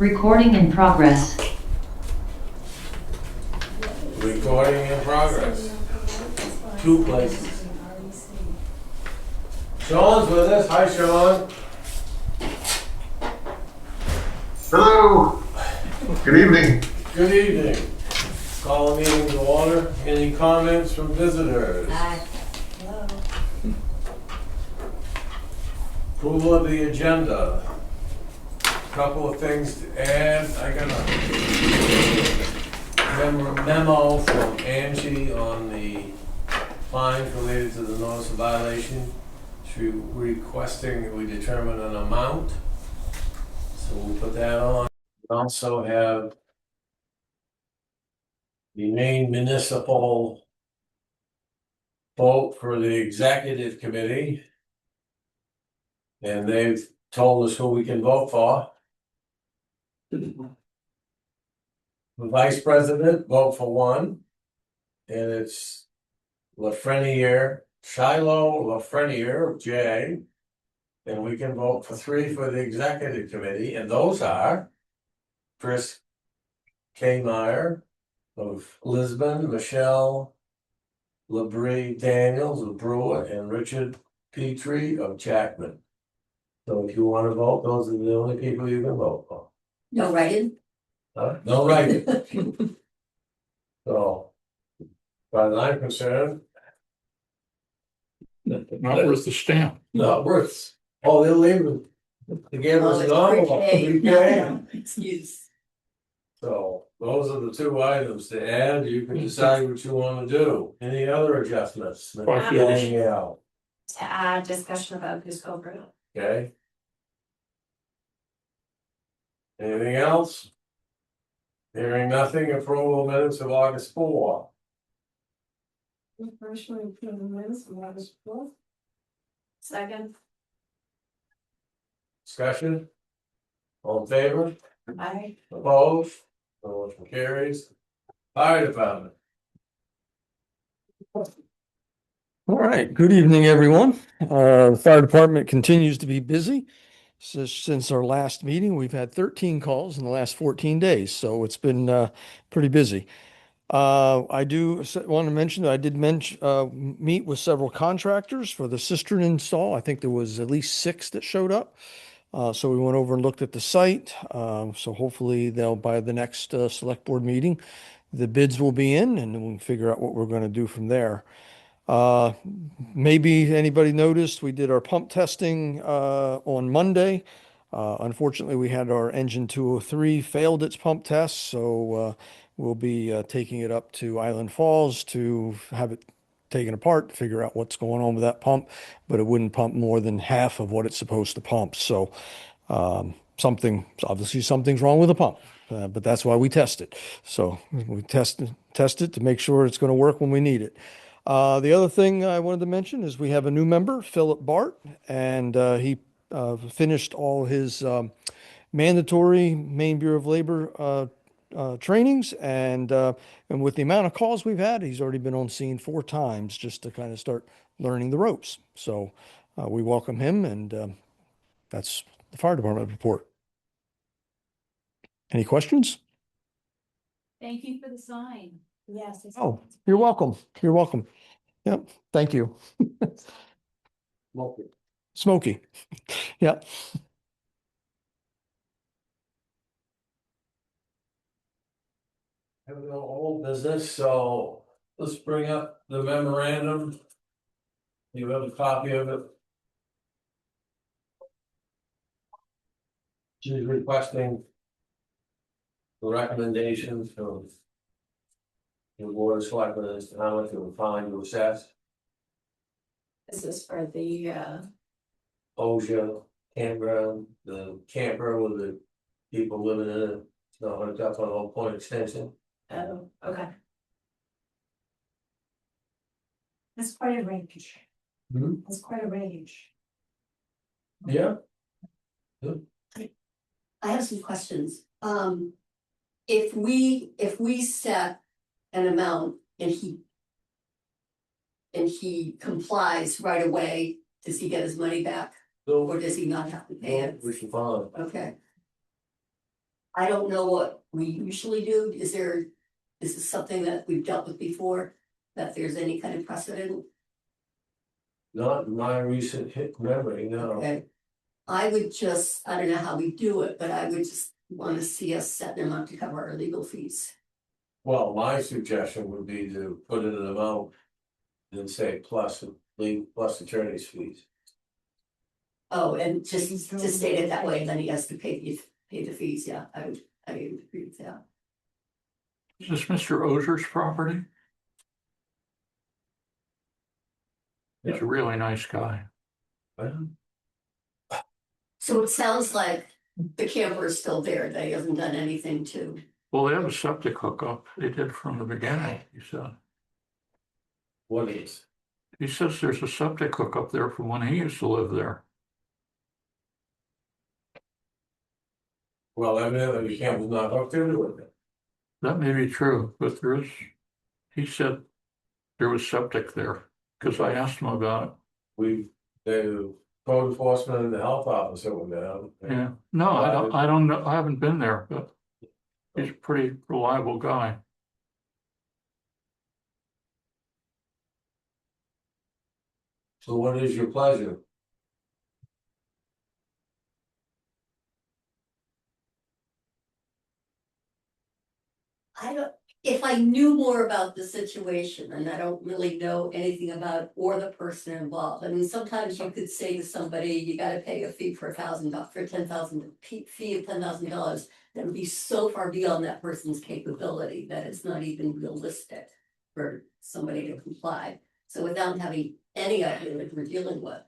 Recording in progress. Recording in progress. 2 places. Sean's with us. Hi, Sean. Hello. Good evening. Good evening. Call the meeting to order. Any comments from visitors? Hi. Hello. Approval of the agenda. Couple of things to add. I got a memo from Angie on the fines related to the notice of violation. She's requesting that we determine an amount. So we'll put that on. We also have the main municipal vote for the executive committee. And they've told us who we can vote for. The vice president, vote for 1. And it's Lafreniere, Shiloh Lafreniere, J. And we can vote for 3 for the executive committee. And those are Chris K. Meyer of Lisbon, Michelle Labrie Daniels of Brewer, and Richard Petrie of Jackman. So if you want to vote, those are the only people you can vote for. No writing? No writing. So, as far as I'm concerned, Not worth the stamp. not worth. Oh, they'll leave it. They gave us an envelope, 3K. Excuse. So those are the 2 items to add. You can decide what you want to do. Any other adjustments? $5. To add discussion about Goose Cove Road. Okay. Anything else? Hearing nothing, approval of minutes of August 4. First one, approve the minutes of August 4th. Second, Discussion? All in favor? aye. Opposed? Motion carries. Fire department. All right, good evening, everyone. The fire department continues to be busy. Since our last meeting, we've had 13 calls in the last 14 days, so it's been pretty busy. I do want to mention that I did meet with several contractors for the cistern install. I think there was at least 6 that showed up. So we went over and looked at the site. So hopefully they'll, by the next select board meeting, the bids will be in and we'll figure out what we're going to do from there. Maybe anybody noticed we did our pump testing on Monday. Unfortunately, we had our engine 203 failed its pump test, so we'll be taking it up to Island Falls to have it taken apart to figure out what's going on with that pump, but it wouldn't pump more than half of what it's supposed to pump. So obviously something's wrong with the pump, but that's why we test it. So we test it to make sure it's going to work when we need it. The other thing I wanted to mention is we have a new member, Philip Bart, and he finished all his mandatory Maine Bureau of Labor trainings, and with the amount of calls we've had, he's already been on scene 4 times just to kind of start learning the ropes. So we welcome him, and that's the fire department report. Any questions? Thank you for the sign. Yes. Oh, you're welcome. You're welcome. Yep. Thank you. Smoky. Yep. Have no old business, so let's bring up the memorandum. You have a copy of it. She's requesting the recommendations from the board of selectmen as to how much it would fine to assess. Is this for the, OSHA campground, the camper with the people living in it, it's not hooked up on Old Point Extension. oh, okay. That's quite a range. That's quite a range. Yeah. I have some questions. If we set an amount and he complies right away, does he get his money back? So Or does he not have to pay it? we should follow. Okay. I don't know what we usually do. Is this something that we've dealt with before? That there's any kind of precedent? Not in my recent hit memory, no. Okay. I would just, I don't know how we do it, but I would just wanna see us set them up to cover our legal fees. Well, my suggestion would be to put in an amount. And say plus attorney's fees. Oh, and just to state it that way, and then he has to pay the fees, yeah, I would agree with that. Is this Mr. Ozer's property? He's a really nice guy. So it sounds like the camper is still there, that he hasn't done anything to, Well, they have a septic hookup. They did from the beginning, he said. What is? He says there's a septic hookup there from when he used to live there. Well, evidently the camp was not hooked into it. That may be true, but he said there was septic there, because I asked him about The code enforcement and the health officer went down. it. Yeah, no, I don't know, I haven't been there, but he's a pretty reliable guy. So what is your pleasure? I don't, if I knew more about the situation, and I don't really know anything about or the person involved. I mean, sometimes you could say to somebody, you gotta pay a fee for $1,000, for fee of $10,000. That would be so far beyond that person's capability that it's not even realistic for somebody to comply. So without having any idea what we're dealing with.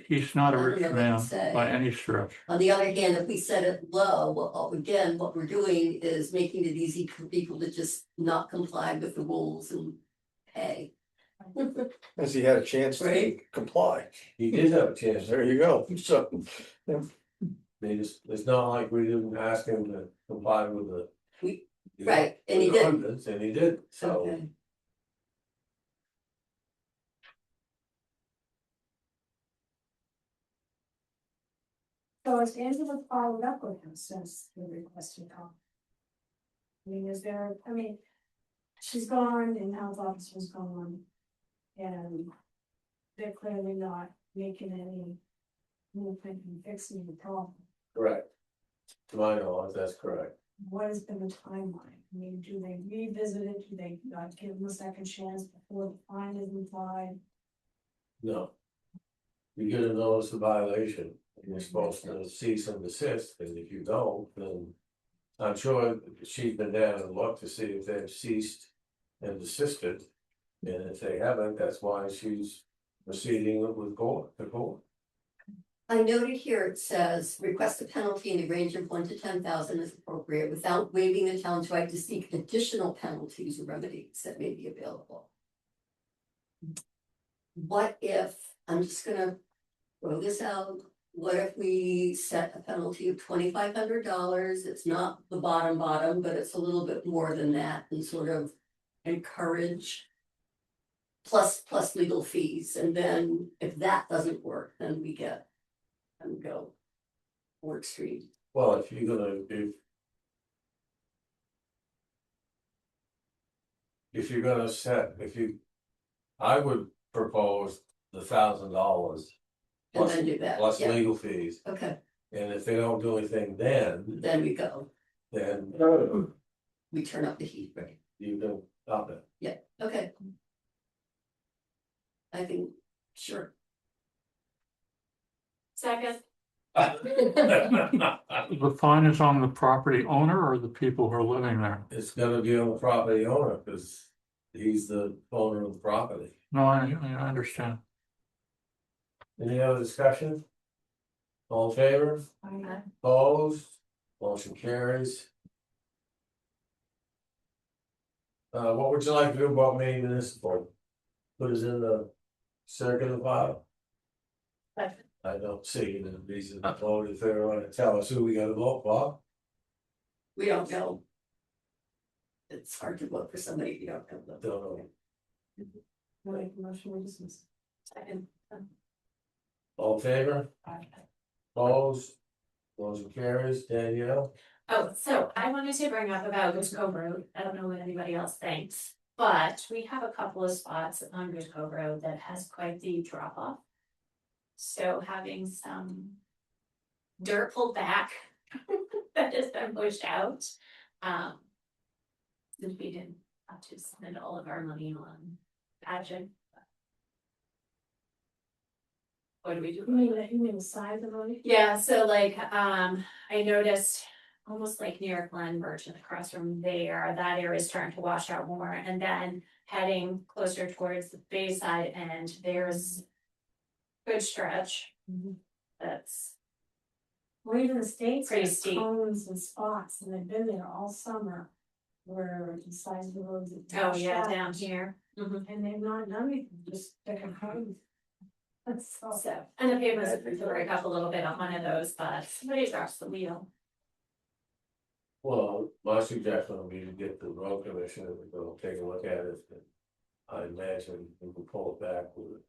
He's not a I don't rich know what to man say. by any stretch. On the other hand, if we set it low, well, again, what we're doing is making it easy for people to just not comply with the rules and pay. As he had a chance to Right. comply. He did have a chance. There you go. So, It's not like we didn't ask him to comply with the. Right, and he did. ordinance, and he did, so. Okay. So has Angela followed up with him since the requested call? I mean, she's gone and health officer's gone. And they're clearly not making any movement in fixing the problem. Correct. To my knowledge, that's correct. What has been the timeline? I mean, do they revisit it? Do they not give them a second chance before the fine is applied? No. You get a notice of violation, and you're supposed to cease and desist, and if you don't, then. I'm sure she's been down and looked to see if they've ceased and desisted. And if they haven't, that's why she's proceeding with the court. I noted here, it says, request a penalty in the range of 1 to 10,000 is appropriate without waiving the town's right to seek additional penalties or remedies that may be available. What if, I'm just gonna throw this out, what if we set a penalty of $2,500? It's not the bottom, but it's a little bit more than that, and sort of encourage plus legal fees, and then if that doesn't work, then we get and go work street. Well, if you're gonna set, I would propose the $1,000. And then do that, Plus yeah. legal fees, Okay, and if they don't do anything then we go, we turn up the heat, right? you can up it. Yeah, okay. I think, sure. Second. The fine is on the property owner or the people who are living there? It's gonna be on the property owner, cause he's the owner of the property. No, I understand. Any other discussion? All in favor? Opposed? Motion carries. What would you like to do about Maine Municipal? Put us in the circular file? I don't see the reason to vote if they're gonna tell us who we gotta vote for. We don't know. It's hard to vote for somebody you don't know. Don't know. Like, motion to dismiss. Second. All in favor? Opposed? Motion carries. Danielle? Oh, so I wanted to bring up about Goose Cove Road. I don't know what anybody else thinks, but we have a couple of spots on Goose Cove Road that has quite the drop off. So having some dirt pulled back that has been pushed out. Since we didn't have to spend all of our money on patching. What do we do? You mean the size of the road? Yeah, so like, I noticed almost like near Glen Merchant across from there, that area is starting to wash out more, and then heading closer towards the Bayside end, there's good stretch. That's, Or even the states Pretty have steep. cones and spots, and they've been there all summer. Where the size of the roads. oh yeah, down here. And they've not done anything, just sticking cones. That's all. So, and the pavers to break up a little bit on one of those, but somebody drops the wheel. Well, my suggestion would be to get the road commissioner to go take a look at it. And I imagine we can pull it back with.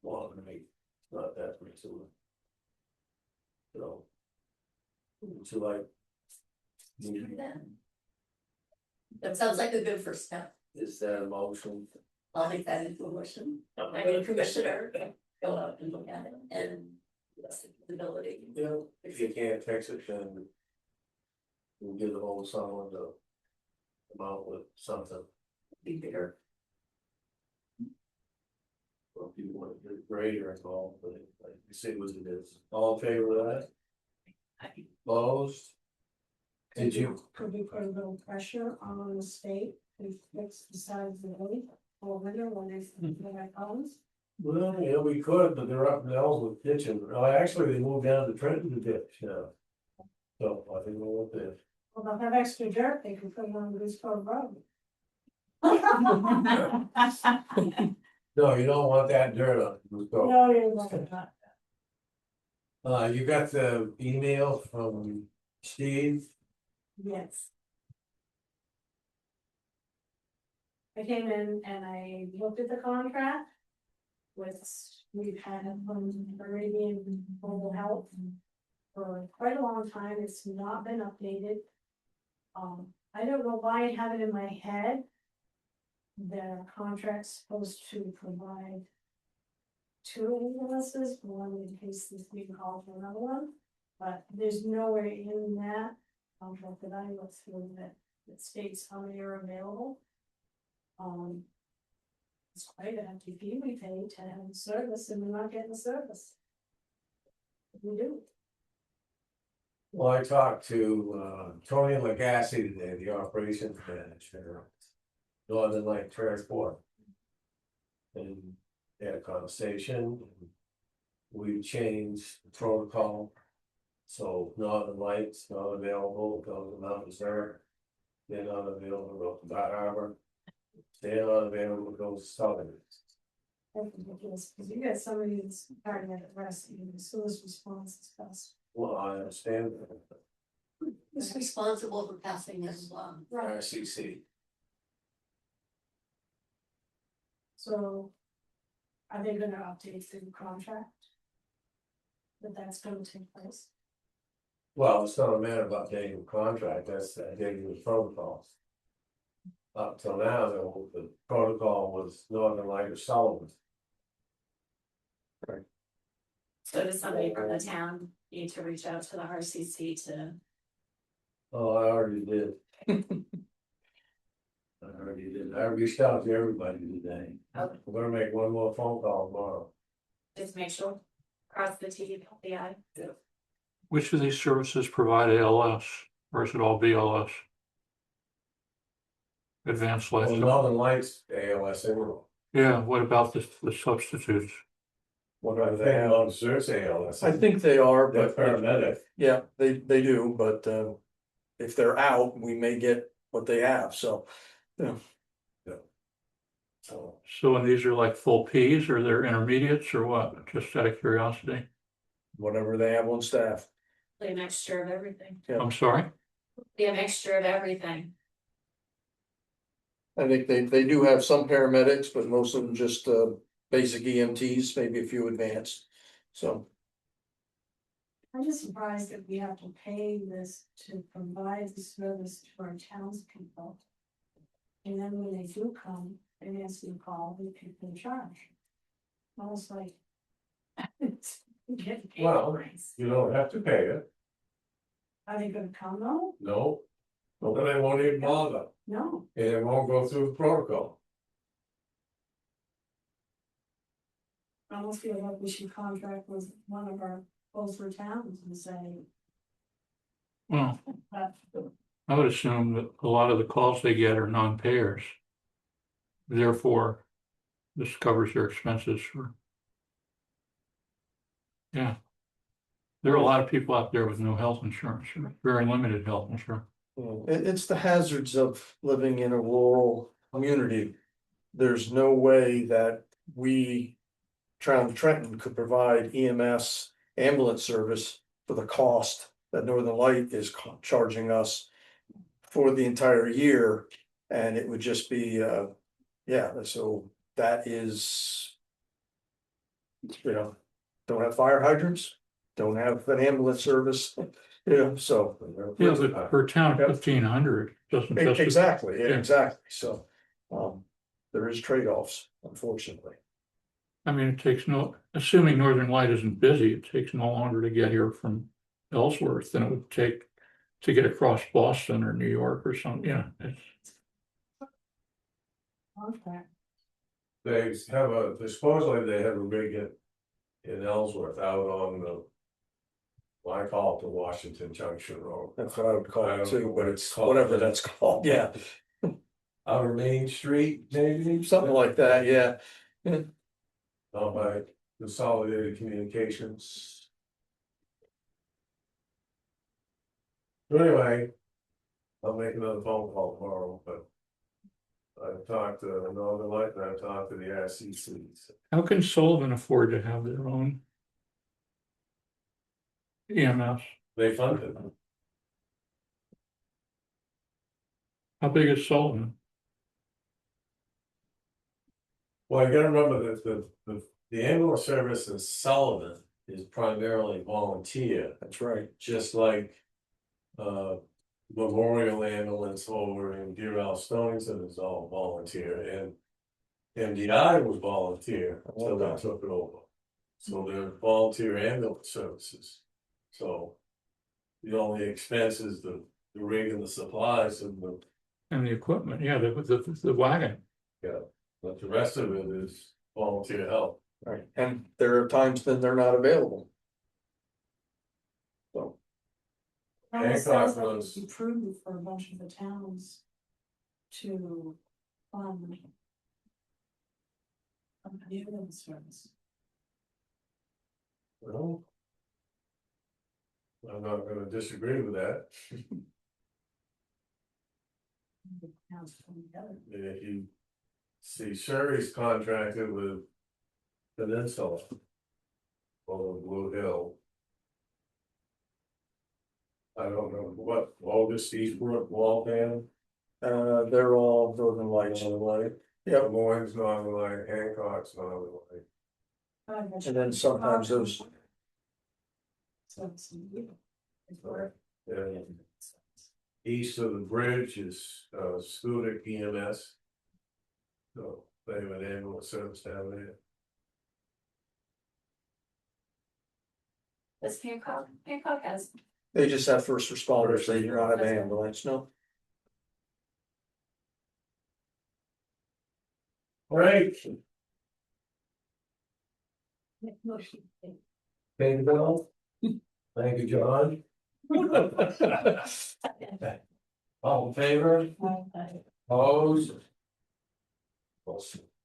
Well, I mean, not that much of it. So. Would you like? That sounds like a good first step. Is that a motion? I'll make that into a motion. I mean, commissioner, go out and look at it and that's the ability. Yeah, if you can't fix it, then. We'll give the whole someone to. Come out with something. Be bigger. Or if you want to get greater involved, but like you see what it is. All in favor of that? Opposed? Did you? Could we put a little pressure on the state to fix the size of the road or winter when they comes? Well, yeah, we could, but they're up in L's with ditching. Oh, actually, they moved down to Trenton to ditch, yeah. So I think we'll with this. Well, they'll have extra dirt, they can put it on Goose Cove Road. No, you don't want that dirt on. Let's go. No, you won't. You got the email from Steve? Yes. I came in and I looked at the contract. Which we've had from Meridian Global Health. For quite a long time, it's not been updated. I don't know why I have it in my head. The contract's supposed to provide. 2 ambulances, one in case this being called for another one, but there's nowhere in that contract that I looked through that states how many are available. It's quite a hefty fee we pay to have service and we're not getting the service. We do. Well, I talked to Tony Legassi today, the operations manager. Northern Light Transport. And they had a conversation. We changed the protocol. So Northern Lights not available, goes to Mount Desert. They're not available, go to Bar Harbor. They're not available, go to Southern. That's ridiculous, because you got somebody that's starting at rest, and the soonest response is best. Well, I understand that. Who's responsible for passing this along? Right, RCC. so. Are they gonna update the contract? That's gonna take place. Well, it's not a matter of updating the contract, that's updating the protocols. Up till now, the protocol was Northern Light or Sullivan. So does somebody from the town need to reach out to the RCC to? Oh, I already did. I reached out to everybody today. Okay. We're gonna make one more phone call tomorrow. Just make sure, cross the T, dot the I. Which of these services provide ALS or is it all BLS? Advanced life. Well, Northern Lights ALS, anyway. Yeah, what about the substitutes? What are they? On Certs ALS. I think they are, They're but paramedic. yeah, they do, but if they're out, we may get what they have, so. So, So and these are like full Ps or they're intermediates or what? Just out of curiosity. Whatever they have on staff. A mixture of everything. Yeah. I'm sorry. Be a mixture of everything. I think they do have some paramedics, but most of them just basic EMTs, maybe a few advanced, so. I'm just surprised that we have to pay this to provide the service to our townspeople. And then when they do come, and ask you to call, we pick the charge. I was like. it's getting paid Well, price. You don't have to pay it, Are they gonna come though? no, but they won't even bother, No, and it won't go through the protocol. I almost feel like we should contract with one of our closer towns and say, Well, that, I would assume that a lot of the calls they get are non-payers. Therefore, this covers their expenses for. Yeah. There are a lot of people out there with no health insurance, or very limited health insurance. It's the hazards of living in a rural community. There's no way that we, Trenton could provide EMS ambulance service for the cost that Northern Light is charging us for the entire year. And it would just be, yeah, so that is, don't have fire hydrants, don't have an ambulance service, so. Yeah, but per town, Yep. 1,500 doesn't justify. Exactly, yeah, Yeah. exactly, so, there is trade-offs, unfortunately. I mean, it takes assuming Northern Light isn't busy, it takes no longer to get here from Ellsworth than it would take to get across Boston or New York or something, it's. contract. They have supposedly they have a rig in Ellsworth out on the. Well, I call it the Washington Junction Road. That's what I would call I it don't know too, what but it's it's called. whatever that's called, yeah, Outer Main Street, maybe? something like that, yeah. Out by Consolidated Communications. So anyway, I'll make another phone call tomorrow, but. I've talked to Northern Light and I've talked to the RCCs. How can Sullivan afford to have their own EMS? They fund it. How big is Sullivan? Well, you gotta remember that the ambulance service in Sullivan is primarily volunteer, That's right. just like. Memorial Ambulance over in Deer Stonington is all volunteer, and MDI was volunteer until they took it over. So they're volunteer ambulance services. So the only expense is the rig and the supplies and And the equipment, yeah, the wagon. but the rest of it is volunteer help. Right, and there are times then they're not available. So, Almost Hancock sounds like was- it'd be prudent for a bunch of the towns to fund. The ambulance service. Well. I'm not gonna disagree with that. The towns come together. And if you see Sherry's contracted with Peninsula over Blue Hill. I don't know what, August, Eastbrook, Waltham, they're all Northern Lights. Northern Light. Yep, Des Moines, Northern Light, Hancock's Northern Light. and then sometimes those, So it's, it's worth. And east of the bridge is Scudic EMS. So they have an ambulance service down there. This Hancock has, they just have first responders, they do not have an ambulance, no. All right, thank you, Bill. Thank you, John. All in favor? Opposed?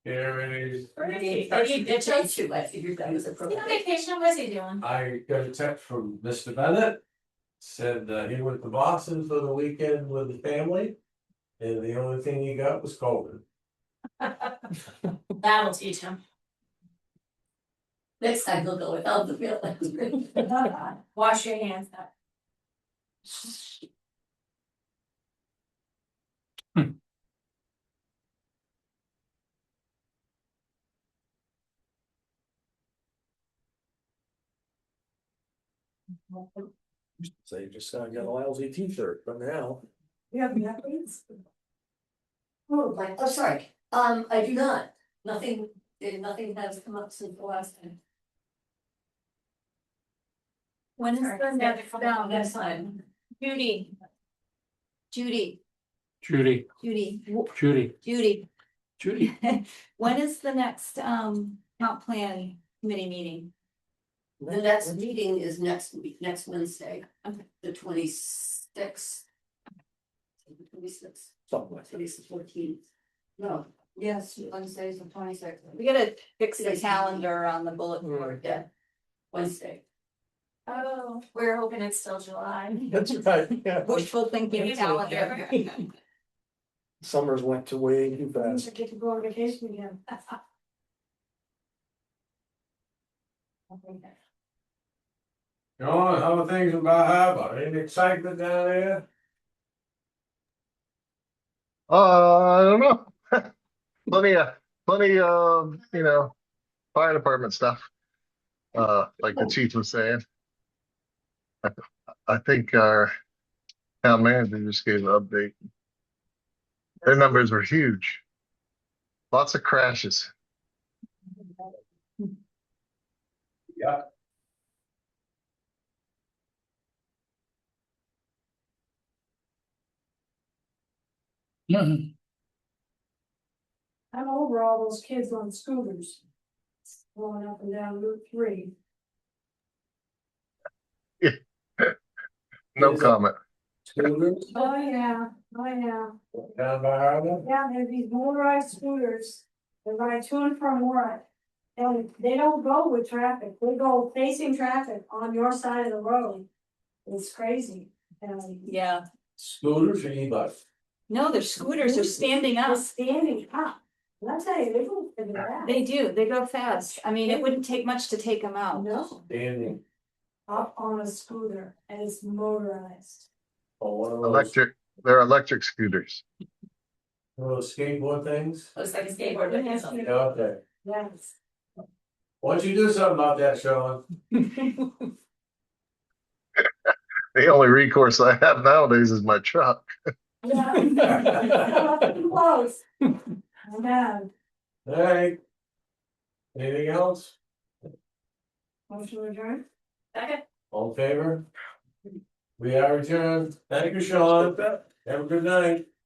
Carries. Great. I figured that was On appropriate. vacation, what's he doing? I got a text from Mr. Bennett. Said he went to Boston for the weekend with the family. And the only thing he got was COVID. That'll teach him. Next time he'll go without the feeling. Wash your hands up. So you just got a lousy t-shirt from now. You have napkins? Oh, sorry, I do not, nothing has come up since the last time. When is Sorry, the next, next time? Judy, Judy, Judy, Judy, when is the next comp plan committee meeting? the next meeting is next week, next Wednesday, Okay. the 26th. The 26th, Something like that. today's the 14th. No, yes, Wednesday's the 26th. We gotta fix the Today's- calendar on the bulletin board. Yeah, Wednesday. Oh, we're hoping it's still July. That's right, yeah. Wishful thinking calendar. Summers went to way too You fast. should get to go on vacation again. John, how are things in Bar Harbor? Any excitement down there? I don't know. Plenty of, fire department stuff. Like the chief was saying. I think our town manager just gave an update. Their numbers were huge. Lots of crashes. Yeah. I'm over all those kids on scooters. Going up and down Route 3. No Is it- comment. Scooters Oh, yeah, oh, yeah. down Bar Harbor? Yeah, there's these motorized scooters. They ride to and from work. And they don't go with traffic. They go facing traffic on your side of the road. It's crazy. And Yeah, Scooters or e-bikes? no, their scooters are standing they're up. standing up. And I tell you, they go figure it out. They do, they go fast. I mean, it wouldn't take much to take them out. No, Standing up on a scooter and it's motorized. on one of those, They're electric scooters. one of those skateboard things? Looks like a skateboard, but Yes. Yeah, okay. Yes. Why don't you do something about that, Sean? The only recourse I have nowadays is my truck. Yeah. Too close. I know. Alright. Anything else? Motion adjourned? Second. All in favor? We are adjourned. Thank you, Sean. Have a good night.